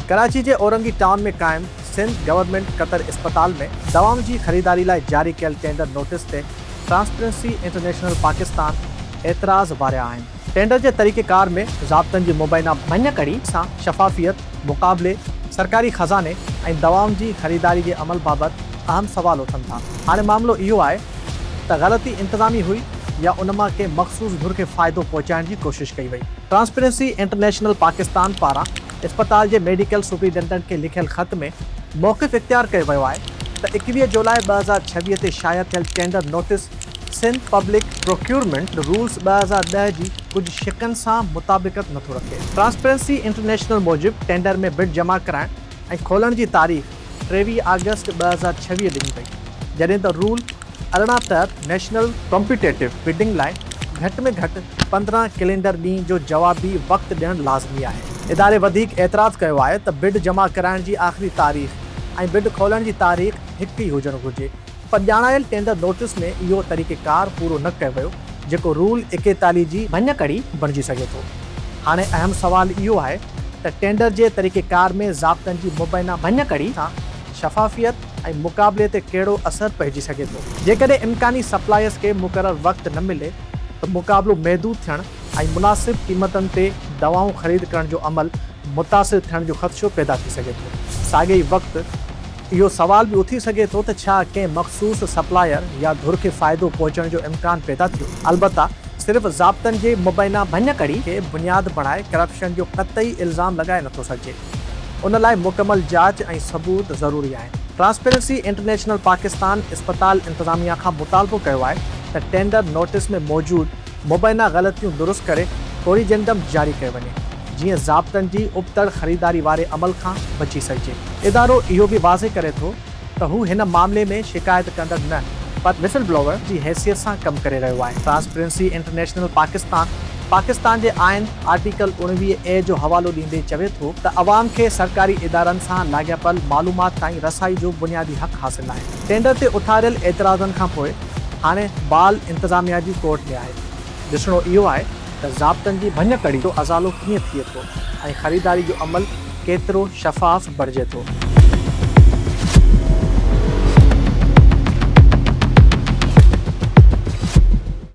कराची के औरंगी टाउन में कायम सिंध गवर्नमेंट कतर अस्पताल में दवाउन की खरीदारी लाइ जारी कयल टेंडर नोटिस ते ट्रांसपेरेंसी इंटरनेशनल पाकिस्तान एतराज़ वारिया आहिनि। टेंडर के तरीक़ेकार में ज़ाब्तनि जी मुबैना भञ कड़ी सां शफ़ाफ़ियत, मुक़ाबले, सरकारी ख़ज़ाने ऐं दवाउन की खरीदारी के अमल बाबत अहम सवाल उठन था। हाणे मामलो इहो आहे त ग़लती इंतज़ामी हुई या उनमा के मखसूस धुर के फ़ायदो पहुंचाइण की कोशिश कई वई। ट्रांसपेरेंसी इंटरनेशनल पाकिस्तान पारां अस्पताल के मेडिकल सुपरिटेंडेंट के लिखियल ख़त में मौक़िफ़ इख्तियार कयो वियो आहे त 21 जुलाई 2026 ते शाया थियल tender notice Sindh public procurement rules 2010 जी कुछ शिकन सां मुताबिकत नथो रखे। ट्रांसपेरेंसी इंटरनेशनल मूजिब टेंडर में बिड जमा कराइण ऐं खोलण की तारीख़ 23 अगस्त 2026 ॾिनी पई, जॾहिं त रूल 18 तहत नेशनल कॉम्पिटेटिव बिडिंग लाइ घट में घट 15 कैलेंडर ॾींहं जो जवाबी वक्त ॾियणु लाज़मी आहे। इदारे वधीक एतराज़ कयो आहे त बिड जमा कराइण की आख़िरी तारीख़ ऐं बिड खोलण की तारीख़ हिकु ई हुजणु घुरिजे, पर ॼाणायल टेंडर नोटिस में इहो तरीक़ेकार पूरो न कयो वियो जेको रूल 41 जी भञ कड़ी बणिजी सघे थो। हाणे अहम सवाल इहो आहे त टेंडर जे तरीक़ेकार में ज़ाब्तनि जी मुबैना भञ कड़ी सां शफ़ाफ़ियत ऐं मुक़ाबले ते कहिड़ो असर पइजी सघे थो। जेकॾहिं इम्कानी सप्लायर्स के मुक़ररु वक़्तु न मिले त मुक़ाबलो महदूद थियण ऐं मुनासिब क़ीमतनि ते दवाऊं ख़रीद करण जो अमल मुतासिर थियण जो ख़दशो पैदा थी सघे थो। साॻे ई वक़्तु इहो सवाल भी उथी सघे थो त छा कंहिं मख़सूस सप्लायर या धुर खे फ़ाइदो पहुचण जो इम्कान पैदा थियो। अलबत्ता सिर्फ़ ज़ाब्तनि जे मुबैना भञ कड़ी खे बुनियाद बणाए करप्शन जो क़तई इल्ज़ाम लॻाए नथो सघिजे। उन लाइ मुकमल जांच ऐं सबूत ज़रूरी आहिनि। ट्रांसपेरेंसी इंटरनेशनल पाकिस्तान अस्पताल इंतज़ामिया खां मुतालबो कयो आहे त टेंडर नोटिस में मौजूद मुबैना ग़लतियूं दुरुस्त करे कोरिजेंडम जारी कयो वञे, जीअं ज़ाब्तनि जी उबतड़ ख़रीदारी वारे अमल खां बची सघिजे। इदारो इहो भी वाज़े करे थो त हू हिन मामले में शिकायत कंदड़ न पर विसल ब्लोवर जी हैसियत सां कमु करे रहियो आहे। ट्रांसपेरेंसी इंटरनेशनल पाकिस्तान जे आइन आर्टिकल 19A जो हवालो ॾींदे चवे थो त अवाम खे सरकारी इदारनि सां लाॻापियल मालूमात ताईं रसाई जो बुनियादी हक़ हासिल आहे। टेंडर ते उथारियल एतिराज़नि खां पोइ हाणे बाल इंतज़ामिया जी कोर्ट में आहे। ॾिसणो इहो आहे त ज़ाब्तनि जी भञ कड़ी जो अज़ालो कीअं थिए थो ऐं ख़रीदारी जो अमल केतिरो शफ़ाफ़ बणिजे थो।